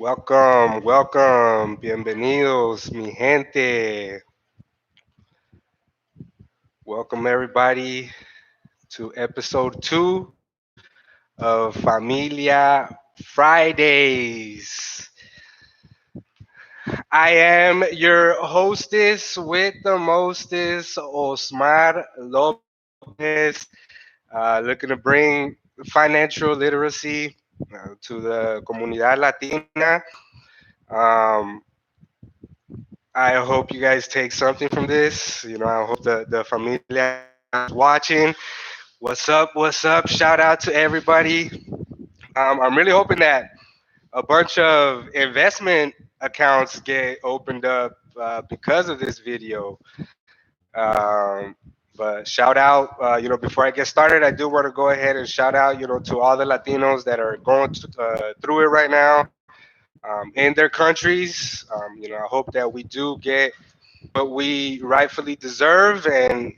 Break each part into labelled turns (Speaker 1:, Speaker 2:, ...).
Speaker 1: Welcome. Bienvenidos, mi gente. Welcome, everybody, to episode 2 of Familia Fridays. I am your hostess with the mostest, Osmar Lopez, looking to bring financial literacy to the comunidad latina. Um, I hope you guys take something from this. I hope the familia is watching. What's up? What's up? Shout out to everybody. I'm really hoping that a bunch of investment accounts get opened up because of this video. Um, but shout out, before I get started, I do want to go ahead and shout out, to all the Latinos that are going through it right now in their countries. I hope that we do get what we rightfully deserve, and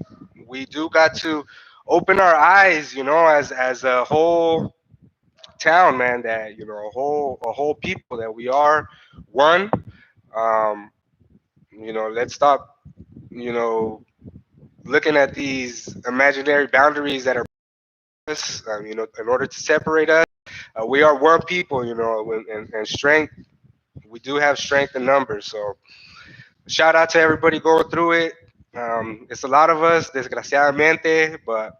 Speaker 1: we do got to open our eyes, as a whole town, man. That a whole people that we are one. Um, let's stop, you know, looking at these imaginary boundaries that are us. In order to separate us, we are one people. And strength. We do have strength in numbers. So shout out to everybody going through it. It's a lot of us, desgraciadamente, but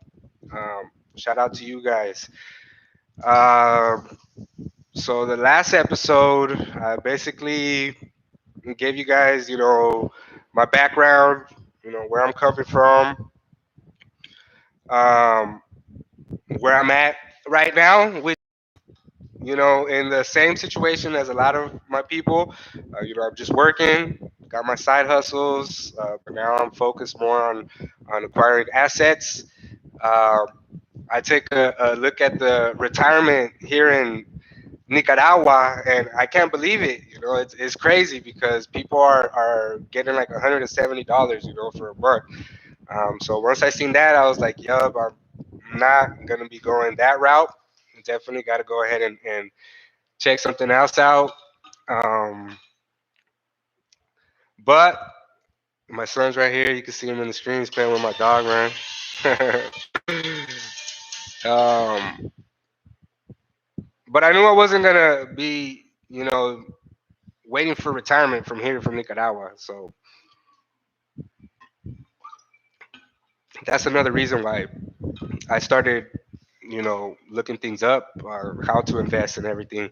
Speaker 1: shout out to you guys. Um, so the last episode, I basically gave you guys, my background, where I'm coming from, um, where I'm at right now, which, in the same situation as a lot of my people. I'm just working, got my side hustles, but now I'm focused more on acquiring assets. Um, I take a look at the retirement here in Nicaragua, and I can't believe it. It's crazy because people are getting like $170, for a month. So once I seen that, I was like, yup, I'm not gonna be going that route. Definitely got to go ahead and check something else out. Um, but my son's right here. You can see him in the screen. He's playing with my dog, man. um, but I knew I wasn't gonna be, waiting for retirement from here from Nicaragua. So that's another reason why I started, looking things up or how to invest and everything.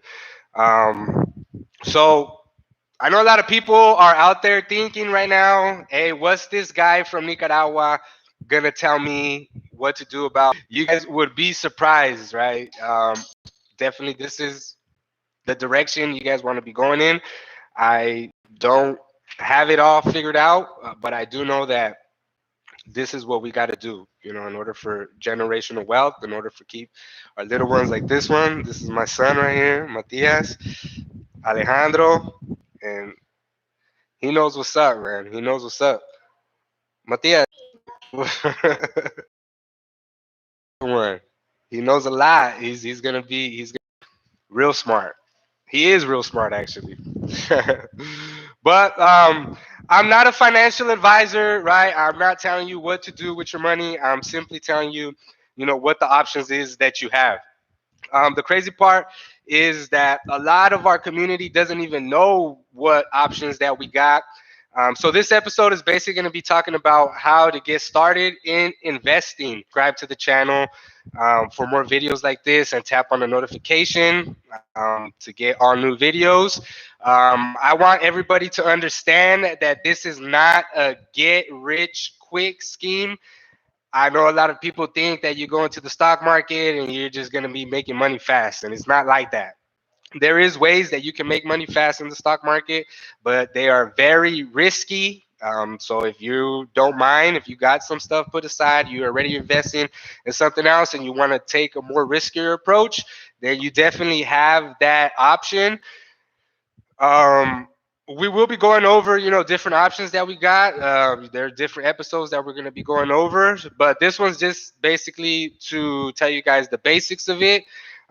Speaker 1: Um, so I know a lot of people are out there thinking right now, hey, what's this guy from Nicaragua gonna tell me what to do about? You guys would be surprised, right? Definitely, this is the direction you guys want to be going in. I don't have it all figured out, but I do know that this is what we got to do, in order for generational wealth, in order for keep our little ones like this one. This is my son right here, Matias, Alejandro, and he knows what's up, man. He knows what's up. Matias, one. He knows a lot. He's real smart. He is real smart, actually. But I'm not a financial advisor, right? I'm not telling you what to do with your money. I'm simply telling you, what the options is that you have. The crazy part is that a lot of our community doesn't even know what options that we got. So this episode is basically going to be talking about how to get started in investing. Subscribe to the channel for more videos like this and tap on the notification to get all new videos. I want everybody to understand that this is not a get rich quick scheme. I know a lot of people think that you go into the stock market and you're just going to be making money fast, and it's not like that. There is ways that you can make money fast in the stock market, but they are very risky. So if you don't mind, if you got some stuff put aside, you're already investing in something else, and you want to take a more riskier approach, then you definitely have that option. Um, we will be going over, different options that we got. There are different episodes that we're going to be going over, but this one's just basically to tell you guys the basics of it.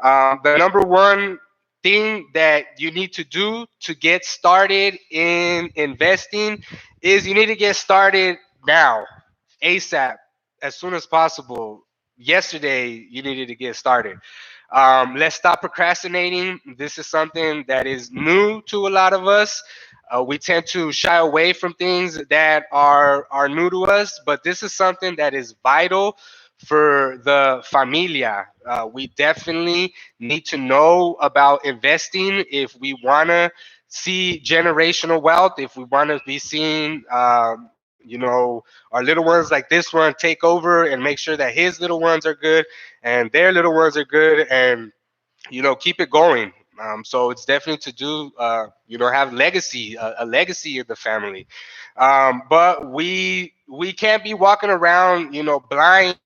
Speaker 1: The number one thing that you need to do to get started in investing is you need to get started now, ASAP, as soon as possible. Yesterday, you needed to get started. Let's stop procrastinating. This is something that is new to a lot of us. We tend to shy away from things that are new to us, but this is something that is vital for the familia. We definitely need to know about investing if we want to see generational wealth, if we want to be seeing, our little ones like this one take over and make sure that his little ones are good and their little ones are good, and keep it going. So it's definitely to do, have legacy, a legacy of the family. But we can't be walking around, blind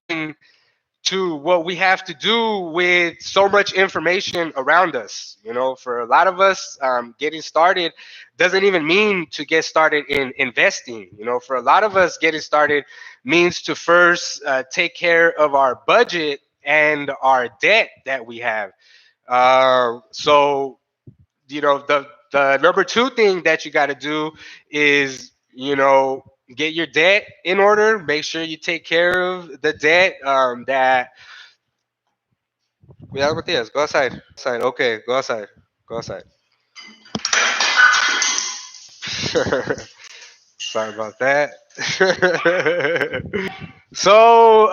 Speaker 1: to what we have to do with so much information around us. For a lot of us, getting started doesn't even mean to get started in investing. For a lot of us, getting started means to first take care of our budget and our debt that we have. So the number two thing that you got to do is get your debt in order. Make sure you take care of the debt. That Cuidado, Matias. Go outside. Okay, go outside. Go outside. Sorry about that. So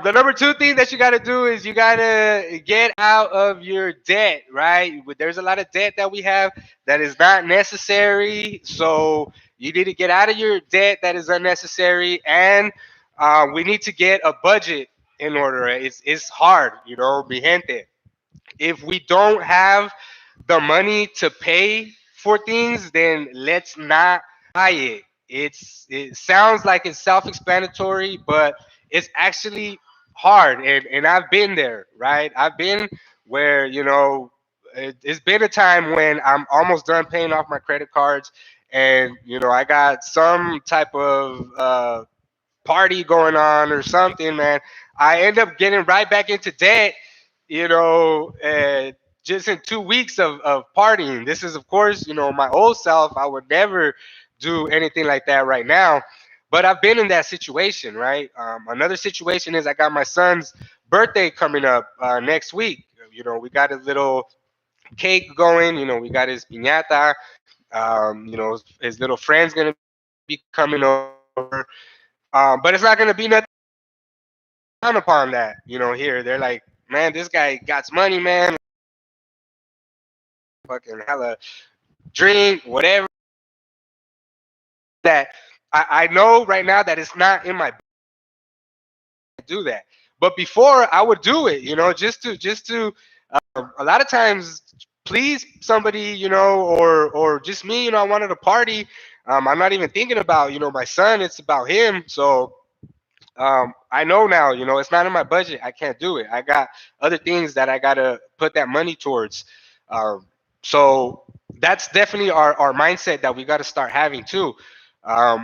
Speaker 1: the number two thing that you got to do is you got to get out of your debt, right? There's a lot of debt that we have that is not necessary. So you need to get out of your debt that is unnecessary, and we need to get a budget in order. It's hard, mi gente. If we don't have the money to pay for things, then let's not buy it. It sounds like it's self-explanatory, but it's actually hard. And I've been there, right? I've been where it's been a time when I'm almost done paying off my credit cards, and I got some type of party going on or something, man. I end up getting right back into debt, just in 2 weeks of partying. This is, of course, my old self. I would never do anything like that right now. But I've been in that situation, right? Another situation is I got my son's birthday coming up next week. We got a little cake going. We got his piñata. His little friend's going to be coming over. But it's not going to be nothing down upon that, here. They're like, man, this guy got money, man. Fucking hella drink, whatever. That I know right now that it's not in my do that. But before I would do it, just to a lot of times please somebody, or just me, I wanted to party. I'm not even thinking about, my son. It's about him. So I know now, it's not in my budget. I can't do it. I got other things that I gotta put that money towards. Um, so that's definitely our mindset that we got to start having too.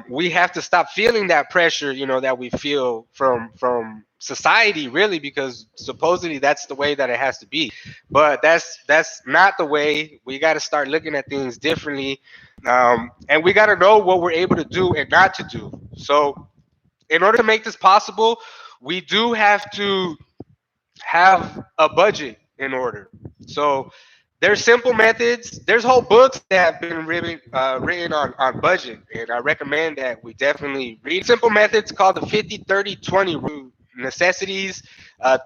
Speaker 1: We have to stop feeling that pressure, that we feel from society, really, because supposedly that's the way that it has to be. But that's not the way. We got to start looking at things differently, and we got to know what we're able to do and not to do. So in order to make this possible, we do have to have a budget in order. So there's simple methods. There's whole books that have been written on budget, and I recommend that we definitely read simple methods called the 50-30-20 rule. Necessities, 30%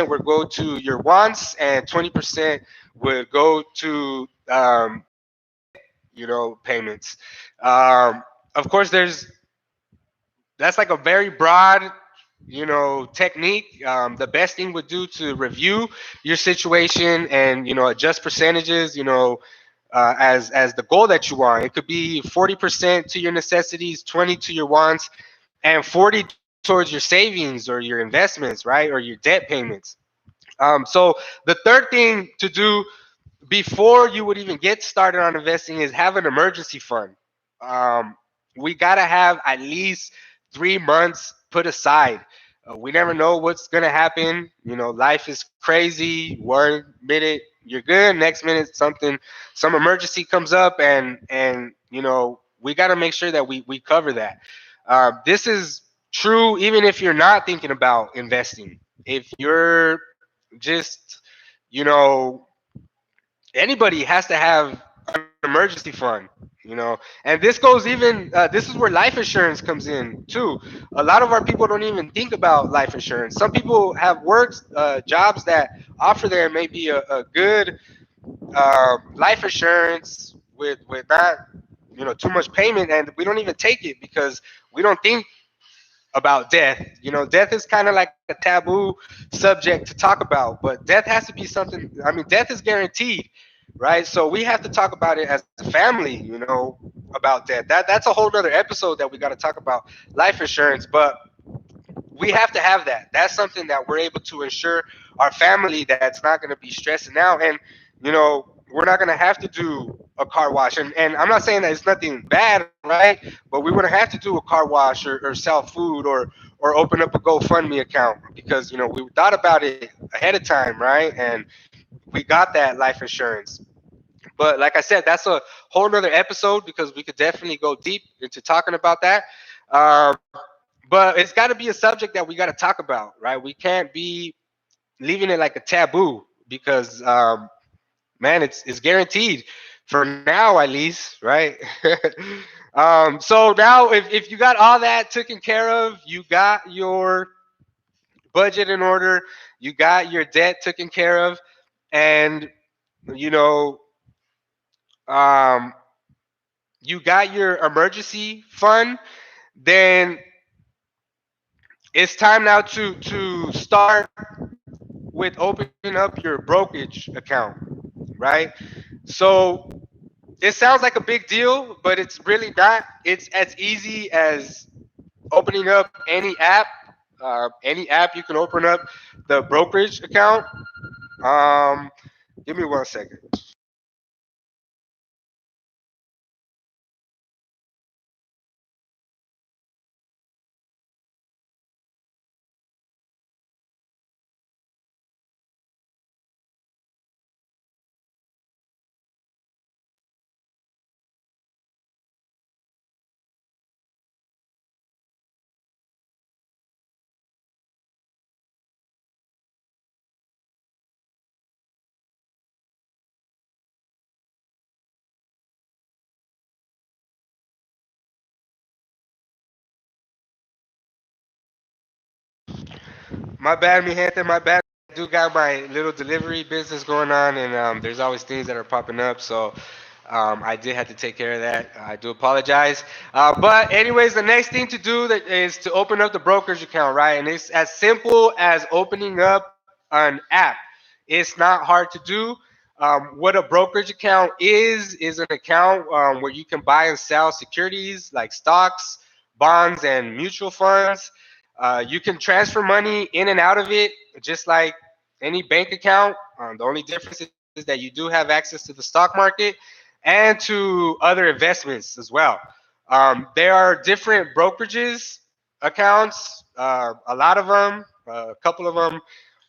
Speaker 1: would go to your wants, and 20% would go to payments. Of course, that's like a very broad technique. The best thing would do to review your situation and adjust percentages, as the goal that you want. It could be 40% to your necessities, 20 to your wants, and 40 towards your savings or your investments, right, or your debt payments. So the third thing to do before you would even get started on investing is have an emergency fund. um, we gotta have at least 3 months put aside. We never know what's gonna happen. Life is crazy. One minute you're good, next minute some emergency comes up, and we got to make sure that we cover that. This is true even if you're not thinking about investing. If you're just, you know, anybody has to have an emergency fund. And this goes even this is where life insurance comes in too. A lot of our people don't even think about life insurance. Some people have works jobs that offer them maybe a good life insurance with not too much payment, and we don't even take it because we don't think about death. Death is kind of like a taboo subject to talk about, but death has to be something. I mean, death is guaranteed, right? So we have to talk about it as a family, about death. That's a whole other episode that we got to talk about life insurance, but we have to have that. That's something that we're able to ensure our family that's not going to be stressing out, and we're not going to have to do a car wash. And I'm not saying that it's nothing bad, right? But we wouldn't have to do a car wash or sell food or open up a GoFundMe account because we thought about it ahead of time, right? And we got that life insurance. But like I said, that's a whole nother episode because we could definitely go deep into talking about that. Um, but it's got to be a subject that we got to talk about, right? We can't be leaving it like a taboo because, man, it's guaranteed for now at least, right? So now, if you got all that taken care of, you got your budget in order, you got your debt taken care of, and you know, um, you got your emergency fund, then it's time now to start with opening up your brokerage account, right? So it sounds like a big deal, but it's really not. It's as easy as opening up any app. Any app you can open up the brokerage account. Um, Give me 1 second. My bad, mi gente. My bad. I do got my little delivery business going on, and there's always things that are popping up. So I did have to take care of that. I do apologize. But anyways, the next thing to do that is to open up the brokerage account, right? And it's as simple as opening up an app. It's not hard to do. What a brokerage account is an account where you can buy and sell securities like stocks, bonds, and mutual funds. You can transfer money in and out of it just like any bank account. The only difference is that you do have access to the stock market and to other investments as well. There are different brokerages accounts, a lot of them, a couple of them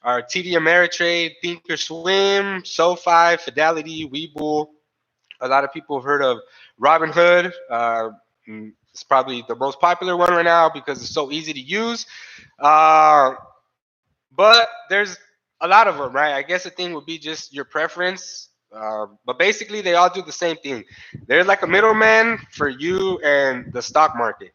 Speaker 1: are TD Ameritrade, Thinkorswim, SoFi, Fidelity, Webull. A lot of people have heard of Robinhood. It's probably the most popular one right now because it's so easy to use. Uh, but there's a lot of them, right? I guess the thing would be just your preference. But basically, they all do the same thing. There's like a middleman for you and the stock market.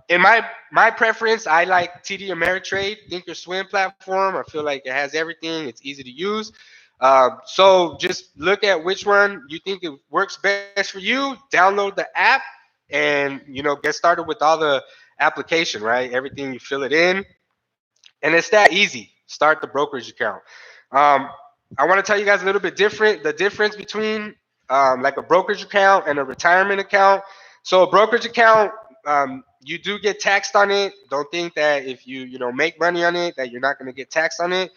Speaker 1: In my preference, I like TD Ameritrade, Thinkorswim platform. I feel like it has everything. It's easy to use. So just look at which one you think it works best for you. Download the app and get started with all the application, right? Everything you fill it in, and it's that easy. Start the brokerage account. Um, I want to tell you guys a little bit different. The difference between like a brokerage account and a retirement account. So a brokerage account, you do get taxed on it. Don't think that if you make money on it that you're not going to get taxed on it.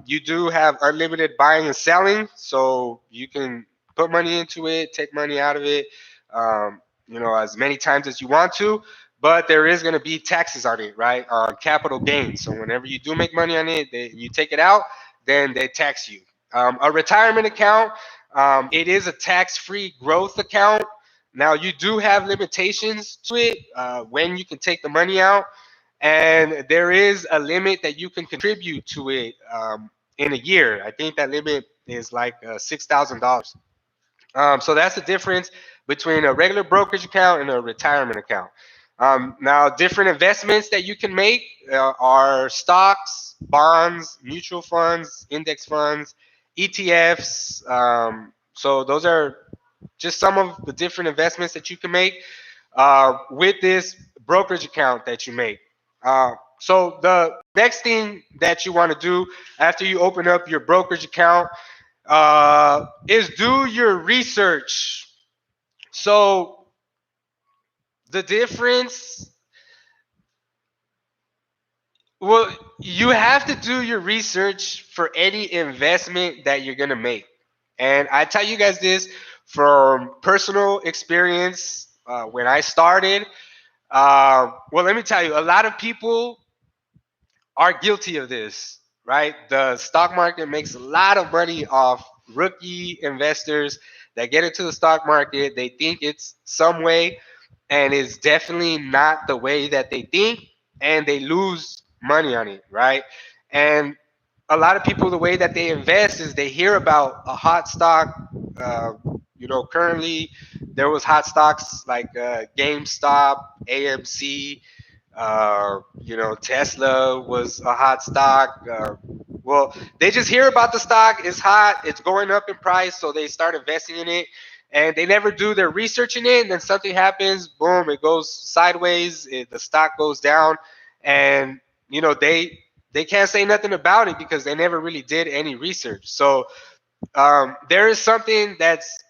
Speaker 1: You do have unlimited buying and selling, so you can put money into it, take money out of it, as many times as you want to. but there is going to be taxes on it, right? On capital gains. So whenever you do make money on it, you take it out, then they tax you. A retirement account, it is a tax-free growth account. Now you do have limitations to it when you can take the money out, and there is a limit that you can contribute to it in a year. I think that limit is like $6,000. So that's the difference between a regular brokerage account and a retirement account. Now, different investments that you can make are stocks, bonds, mutual funds, index funds, ETFs. So those are just some of the different investments that you can make with this brokerage account that you make. So the next thing that you want to do after you open up your brokerage account is do your research. So the difference, well, you have to do your research for any investment that you're gonna make, and I tell you guys this from personal experience. When I started, well, let me tell you, a lot of people are guilty of this, right? The stock market makes a lot of money off rookie investors that get into the stock market. They think it's some way, and it's definitely not the way that they think, and they lose money on it, right? And a lot of people, the way that they invest is they hear about a hot stock. Uh, currently there was hot stocks like GameStop, AMC. Tesla was a hot stock. Well, they just hear about the stock. It's hot. It's going up in price, so they start investing in it, and they never do their research in it. And then something happens. Boom! It goes sideways. The stock goes down, and they can't say nothing about it because they never really did any research. So there is something that's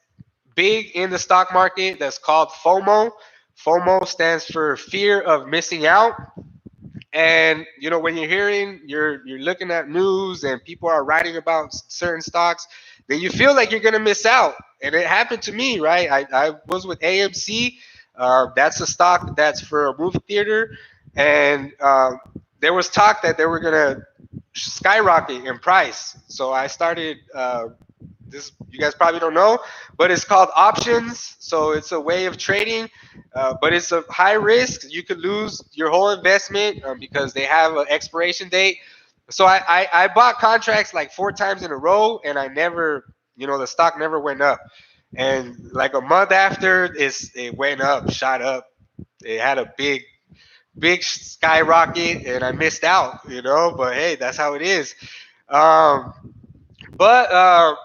Speaker 1: big in the stock market that's called FOMO. FOMO stands for fear of missing out. And when you're looking at news and people are writing about certain stocks, then you feel like you're gonna miss out. And it happened to me, right? I was with AMC. That's a stock that's for a movie theater, and there was talk that they were gonna skyrocket in price. So I started this. You guys probably don't know, but it's called options. So it's a way of trading, but it's a high risk. You could lose your whole investment because they have an expiration date. So I bought contracts like 4 times in a row, and I never, the stock never went up. And like a month after, it went up, shot up. It had a big skyrocket, and I missed out. But hey, that's how it is. Um, but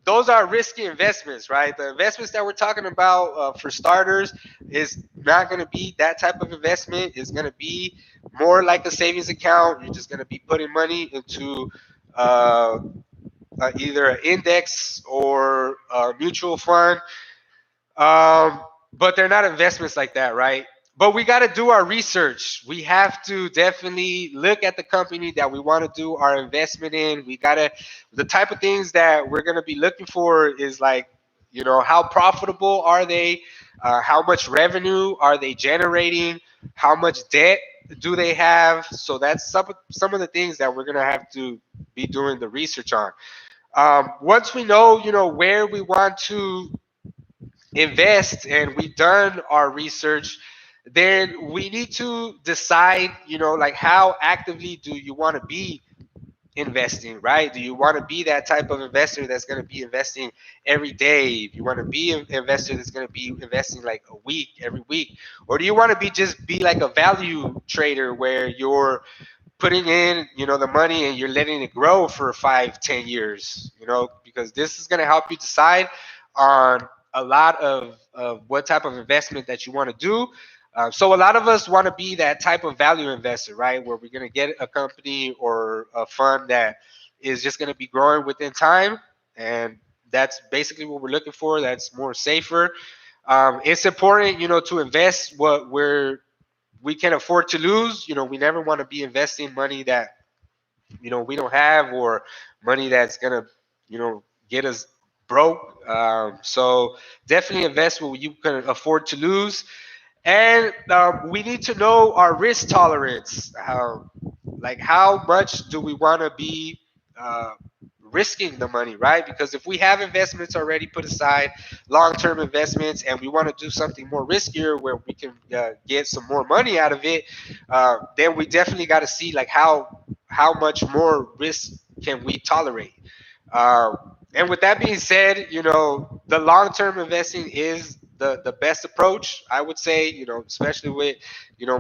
Speaker 1: those are risky investments, right? The investments that we're talking about for starters is not going to be that type of investment. It's going to be more like a savings account. You're just going to be putting money into uh, either an index or a mutual fund. But they're not investments like that, right? But we got to do our research. We have to definitely look at the company that we want to do our investment in. The type of things that we're going to be looking for is like, how profitable are they? How much revenue are they generating? How much debt do they have? So that's some of the things that we're going to have to be doing the research on. Once we know, where we want to invest and we've done our research, then we need to decide, like how actively do you want to be investing, right? Do you want to be that type of investor that's going to be investing every day? If you want to be an investor that's going to be investing like a week, every week, or do you want to be like a value trader where you're putting in, the money and you're letting it grow for 5, 10 years, because this is going to help you decide on a lot of what type of investment that you want to do. So a lot of us want to be that type of value investor, right? Where we're going to get a company or a fund that is just going to be growing within time. And that's basically what we're looking for. That's more safer. It's important, to invest what we can afford to lose. We never want to be investing money that we don't have, or money that's gonna get us broke. So definitely invest what you can afford to lose. And we need to know our risk tolerance. Like how much do we want to be uh, risking the money, right? Because if we have investments already put aside, long-term investments, and we want to do something more riskier where we can get some more money out of it, then we definitely got to see like how much more risk can we tolerate. Uh, and with that being said, the long-term investing is the best approach, I would say. Especially with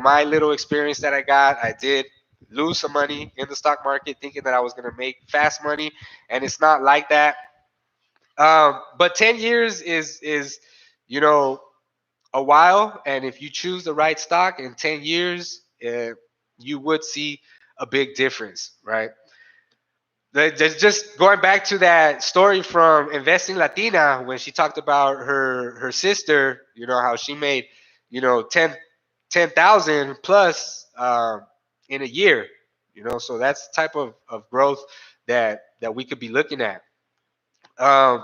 Speaker 1: my little experience that I got, I did lose some money in the stock market thinking that I was going to make fast money, and it's not like that. But 10 years is you know a while, and if you choose the right stock in 10 years, you would see a big difference, right? Just going back to that story from Investing Latina when she talked about her sister, how she made, 10,000 plus in a year, so that's the type of growth that we could be looking at. Um,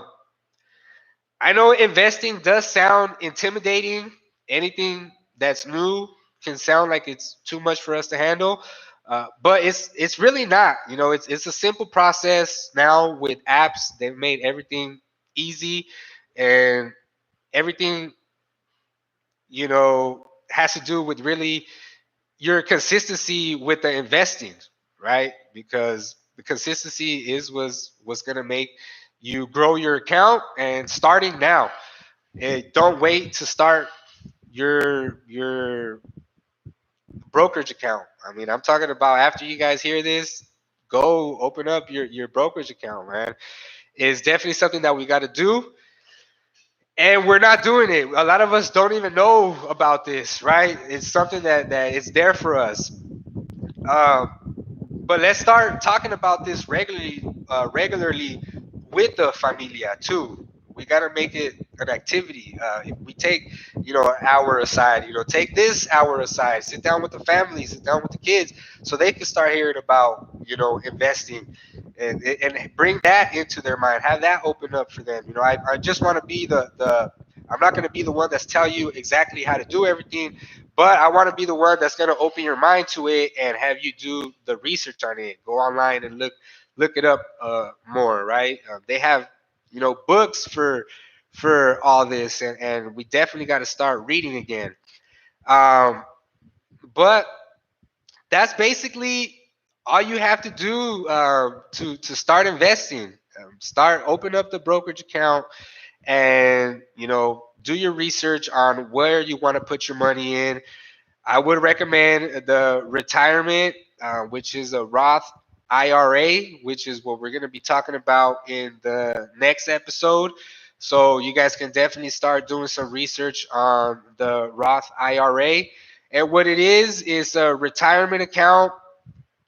Speaker 1: I know investing does sound intimidating. Anything that's new can sound like it's too much for us to handle, but it's really not. It's a simple process now with apps. They've made everything easy, and everything has to do with really your consistency with the investing, right? Because the consistency is was going to make you grow your account, and starting now. Don't wait to start your brokerage account. I mean, I'm talking about after you guys hear this, go open up your brokerage account, man. It's definitely something that we got to do, and we're not doing it. A lot of us don't even know about this, right? It's something that is there for us. But let's start talking about this regularly with the familia too. We gotta make it an activity. If we take, an hour aside, take this hour aside, sit down with the family, sit down with the kids, so they can start hearing about, investing, and bring that into their mind, have that open up for them. I just want to be the I'm not going to be the one that's tell you exactly how to do everything, but I want to be the one that's going to open your mind to it and have you do the research on it. Go online and look it up more. Right? They have books for all this, and we definitely got to start reading again. Um, but that's basically all you have to do to start investing. Start open up the brokerage account, and do your research on where you want to put your money in. I would recommend the retirement, which is a Roth IRA, which is what we're going to be talking about in the next episode. So you guys can definitely start doing some research on the Roth IRA. And what it is a retirement account,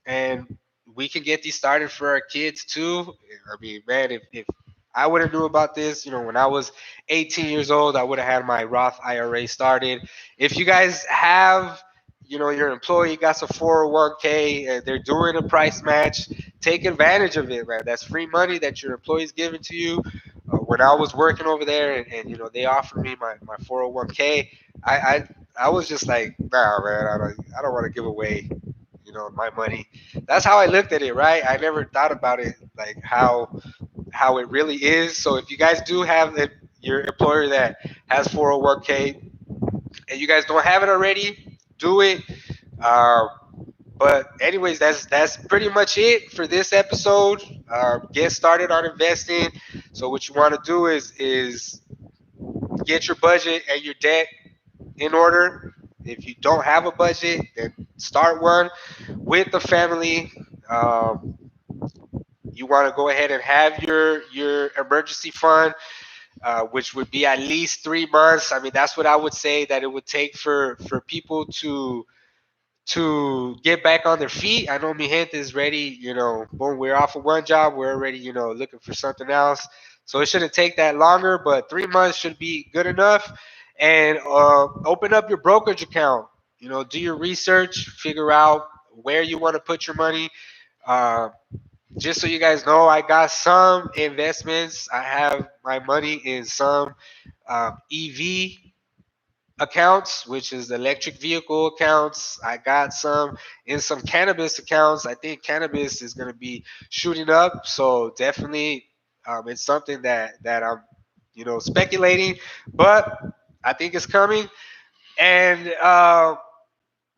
Speaker 1: and we can get these started for our kids too. I mean, man, if I would have knew about this, when I was 18 years old, I would have had my Roth IRA started. If you guys have, your employee got some 401k and they're doing a price match, take advantage of it, man. That's free money that your employee's giving to you. When I was working over there, and they offered me my 401k, I I, I was just like, nah, man, I don't want to give away my money. That's how I looked at it, right? I never thought about it like how it really is. So if you guys do have your employer that has 401k and you guys don't have it already, do it. uh, but anyways, that's pretty much it for this episode. Get started on investing. So what you want to do is get your budget and your debt in order. If you don't have a budget, then start one with the family. Um, you want to go ahead and have your emergency fund, which would be at least 3 months. I mean, that's what I would say that it would take for people to get back on their feet. I know Mi Gente is ready. Boom, we're off of one job, we're already looking for something else. So it shouldn't take that longer, but 3 months should be good enough. And open up your brokerage account. Do your research, figure out where you want to put your money. Uh, just so you guys know, I got some investments. I have my money in some EV accounts, which is electric vehicle accounts. I got some in some cannabis accounts. I think cannabis is going to be shooting up, so definitely it's something that I'm speculating, but I think it's coming. And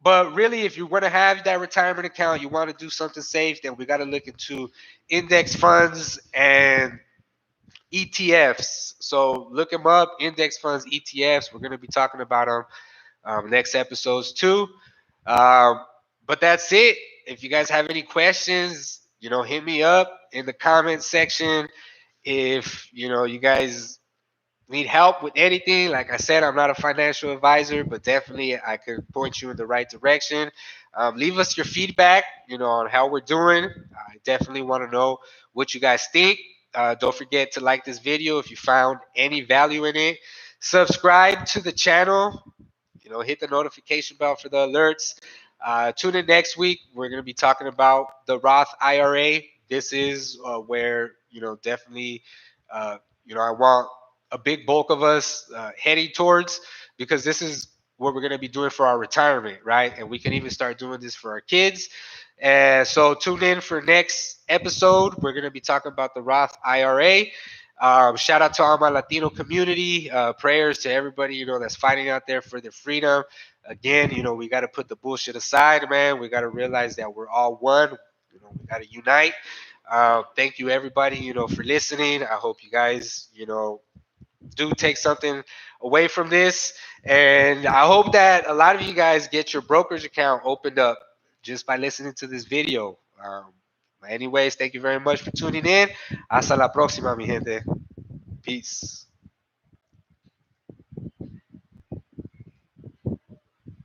Speaker 1: but really, if you want to have that retirement account, you want to do something safe, then we got to look into index funds and ETFs. So look them up, index funds, ETFs. We're going to be talking about them next episodes too. Um, but that's it. If you guys have any questions, hit me up in the comment section. If you guys need help with anything, like I said, I'm not a financial advisor, but definitely I could point you in the right direction. Leave us your feedback, on how we're doing. I definitely want to know what you guys think. Don't forget to like this video if you found any value in it. Subscribe to the channel. Hit the notification bell for the alerts. Tune in next week. We're going to be talking about the Roth IRA. This is where definitely I want a big bulk of us heading towards, because this is what we're going to be doing for our retirement, right? And we can even start doing this for our kids. And so tune in for next episode. We're going to be talking about the Roth IRA. Shout out to all my Latino community. Prayers to everybody that's fighting out there for their freedom. Again, we got to put the bullshit aside, man. We got to realize that we're all one. We got to unite. Thank you, everybody, for listening. I hope you guys, do take something away from this. And I hope that a lot of you guys get your brokerage account opened up just by listening to this video. Anyways, thank you very much for tuning in. Hasta la próxima, mi gente. Peace.